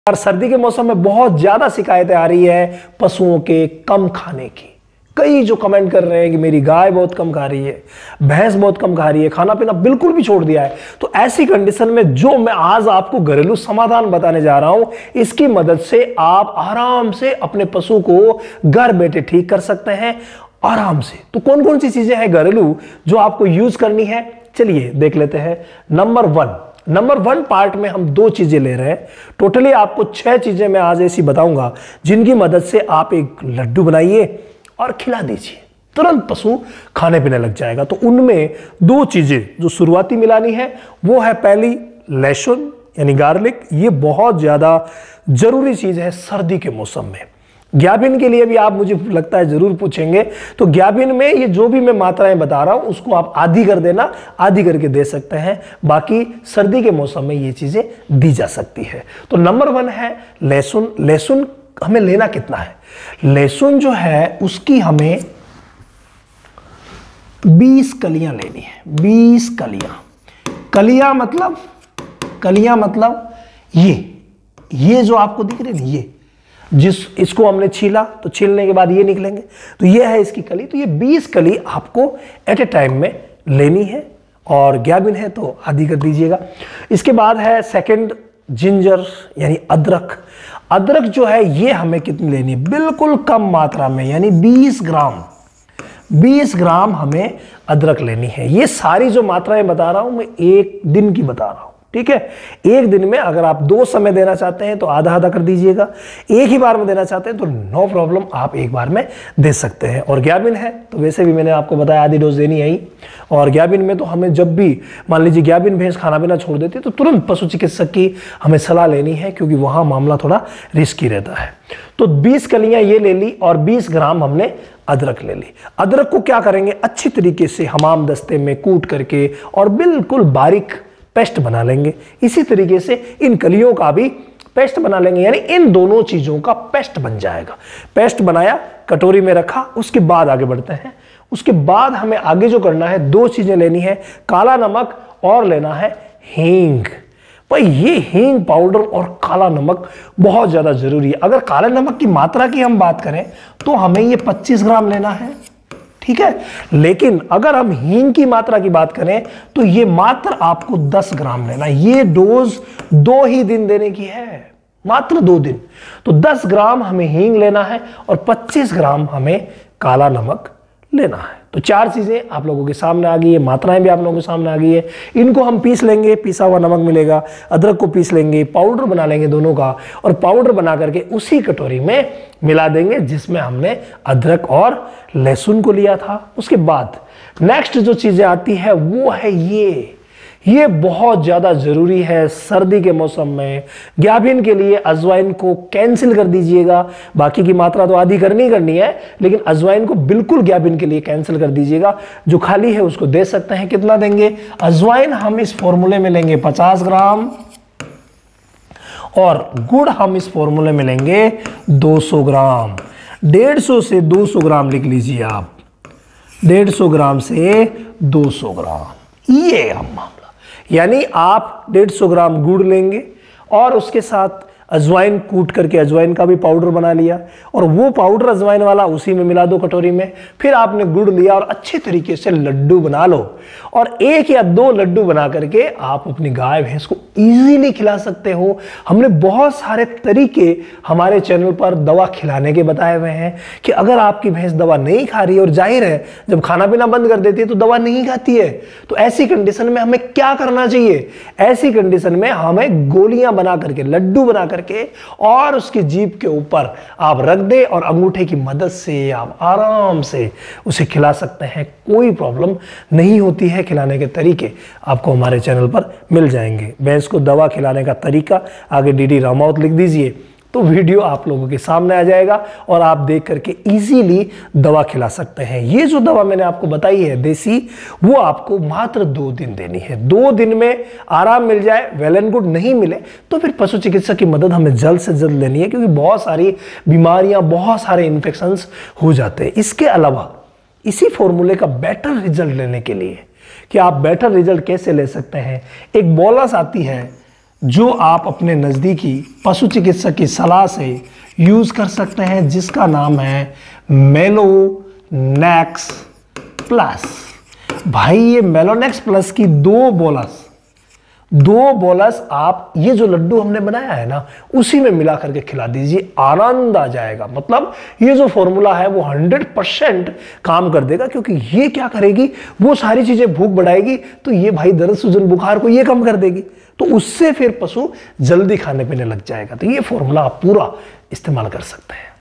और सर्दी के मौसम में बहुत ज्यादा शिकायतें आ रही है पशुओं के कम खाने की। कई जो कमेंट कर रहे हैं कि मेरी गाय बहुत कम खा रही है, भैंस बहुत कम खा रही है, खाना पीना बिल्कुल भी छोड़ दिया है। तो ऐसी कंडीशन में जो मैं आज आपको घरेलू समाधान बताने जा रहा हूं, इसकी मदद से आप आराम से अपने पशु को घर बैठे ठीक कर सकते हैं आराम से। तो कौन कौन सी चीजें हैं घरेलू जो आपको यूज करनी है, चलिए देख लेते हैं। नंबर वन पार्ट में हम 2 चीजें ले रहे हैं। टोटली आपको 6 चीजें मैं आज ऐसी बताऊंगा जिनकी मदद से आप एक लड्डू बनाइए और खिला दीजिए, तुरंत पशु खाने पीने लग जाएगा। तो उनमें 2 चीजें जो शुरुआती मिलानी है वो है पहली लहसुन यानी गार्लिक। ये बहुत ज्यादा जरूरी चीज है सर्दी के मौसम में। ज्ञाबिन के लिए भी आप मुझे लगता है जरूर पूछेंगे, तो ज्ञाबिन में ये जो भी मैं मात्राएं बता रहा हूं उसको आप आधी कर देना, आधी करके दे सकते हैं। बाकी सर्दी के मौसम में ये चीजें दी जा सकती है। तो नंबर 1 है लहसुन। लहसुन हमें लेना कितना है? लहसुन जो है उसकी हमें 20 कलियां लेनी है। 20 कलियां मतलब ये जो आपको दिख रही है, ये इसको हमने छीला तो छीलने के बाद ये निकलेंगे, तो ये है इसकी कली। तो ये 20 कली आपको एट ए टाइम में लेनी है, और ज्ञाबिन है तो आधी कर दीजिएगा। इसके बाद है सेकंड जिंजर यानी अदरक। अदरक जो है ये हमें कितनी लेनी है? बिल्कुल कम मात्रा में, यानी 20 ग्राम हमें अदरक लेनी है। ये सारी जो मात्राएं बता रहा हूं मैं एक दिन की बता रहा हूं, ठीक है। एक दिन में अगर आप 2 समय देना चाहते हैं तो आधा आधा कर दीजिएगा, एक ही बार में देना चाहते हैं तो नो प्रॉब्लम, आप एक बार में दे सकते हैं। और ज्ञाबिन है तो वैसे भी मैंने आपको बताया आधी डोज देनी है ही। और ज्ञाबिन में तो हमें जब भी मान लीजिए ज्ञाबिन भैंस खाना पीना छोड़ देती है तो तुरंत पशु चिकित्सक की हमें सलाह लेनी है, क्योंकि वहां मामला थोड़ा रिस्की रहता है। तो 20 कलियां ये ले ली और 20 ग्राम हमने अदरक ले ली। अदरक को क्या करेंगे? अच्छी तरीके से हमाम दस्ते में कूट करके और बिल्कुल बारीक पेस्ट बना लेंगे। इसी तरीके से इन कलियों का भी पेस्ट बना लेंगे, यानी इन दोनों चीजों का पेस्ट बन जाएगा। पेस्ट बनाया, कटोरी में रखा, उसके बाद आगे बढ़ते हैं। उसके बाद हमें आगे जो करना है 2 चीजें लेनी है, काला नमक और लेना है हींग। भाई ये हींग पाउडर और काला नमक बहुत ज्यादा जरूरी है। अगर काले नमक की मात्रा की हम बात करें तो हमें ये 25 ग्राम लेना है, ठीक है। लेकिन अगर हम हींग की मात्रा की बात करें तो ये मात्र आपको 10 ग्राम लेना है। ये डोज 2 ही दिन देने की है, मात्र 2 दिन। तो 10 ग्राम हमें हींग लेना है और 25 ग्राम हमें काला नमक लेना है। तो 4 चीजें आप लोगों के सामने आ गई है, मात्राएं भी आप लोगों के सामने आ गई है। इनको हम पीस लेंगे, पिसा हुआ नमक मिलेगा, अदरक को पीस लेंगे, पाउडर बना लेंगे दोनों का, और पाउडर बना करके उसी कटोरी में मिला देंगे जिसमें हमने अदरक और लहसुन को लिया था। उसके बाद नेक्स्ट जो चीजें आती है वो है ये बहुत ज्यादा जरूरी है सर्दी के मौसम में। ज्ञाबिन के लिए अजवाइन को कैंसिल कर दीजिएगा। बाकी की मात्रा तो आधी करनी है, लेकिन अजवाइन को बिल्कुल ज्ञाबिन के लिए कैंसिल कर दीजिएगा। जो खाली है उसको दे सकते हैं। कितना देंगे? अजवाइन हम इस फॉर्मूले में लेंगे 50 ग्राम, और गुड़ हम इस फॉर्मूले में लेंगे 200 ग्राम। 150 से 200 ग्राम लिख लीजिए आप, 150 ग्राम से 200 ग्राम, ये हम मामला। यानी आप 150 ग्राम गुड़ लेंगे और उसके साथ अजवाइन कूट करके अजवाइन का भी पाउडर बना लिया, और वो पाउडर अजवाइन वाला उसी में मिला दो कटोरी में। फिर आपने गुड़ लिया और अच्छे तरीके से लड्डू बना लो, और 1 या 2 लड्डू बना करके आप अपनी गाय भैंस को इजीली खिला सकते हो। हमने बहुत सारे तरीके हमारे चैनल पर दवा खिलाने के बताए हुए हैं कि अगर आपकी भैंस दवा नहीं खा रही है, और जाहिर है जब खाना पीना बंद कर देती है तो दवा नहीं खाती है, तो ऐसी कंडीशन में हमें क्या करना चाहिए? ऐसी कंडीशन में हमें गोलियां बना करके, लड्डू बना करके, और उसकी जीभ के ऊपर आप रख दे और अंगूठे की मदद से आप आराम से उसे खिला सकते हैं। कोई प्रॉब्लम नहीं होती है। खिलाने के तरीके आपको हमारे चैनल पर मिल जाएंगे। भैंस को दवा खिलाने का तरीका आगे डीडी रामावत लिख दीजिए तो वीडियो आप लोगों के सामने आ जाएगा, और आप देख करके इजीली दवा खिला सकते हैं। ये जो दवा मैंने आपको बताई है देसी, वो आपको मात्र 2 दिन देनी है। 2 दिन में आराम मिल जाए, वेल एंड गुड, नहीं मिले तो फिर पशु चिकित्सक की मदद हमें जल्द से जल्द लेनी है, क्योंकि बहुत सारी बीमारियां, बहुत सारे इन्फेक्शंस हो जाते हैं। इसके अलावा इसी फॉर्मूले का बेटर रिजल्ट लेने के लिए कि आप बेटर रिजल्ट कैसे ले सकते हैं, एक बोनस आती है जो आप अपने नज़दीकी पशु चिकित्सक की सलाह से यूज़ कर सकते हैं, जिसका नाम है मेलोनेक्स प्लस। भाई ये मेलोनेक्स प्लस की दो बोलस आप ये जो लड्डू हमने बनाया है ना, उसी में मिला करके खिला दीजिए, आनंद आ जाएगा। मतलब ये जो फॉर्मूला है वो 100% काम कर देगा, क्योंकि ये क्या करेगी, वो सारी चीजें भूख बढ़ाएगी, तो ये भाई दर्द सूजन बुखार को ये कम कर देगी, तो उससे फिर पशु जल्दी खाने पीने लग जाएगा। तो ये फॉर्मूला आप पूरा इस्तेमाल कर सकते हैं।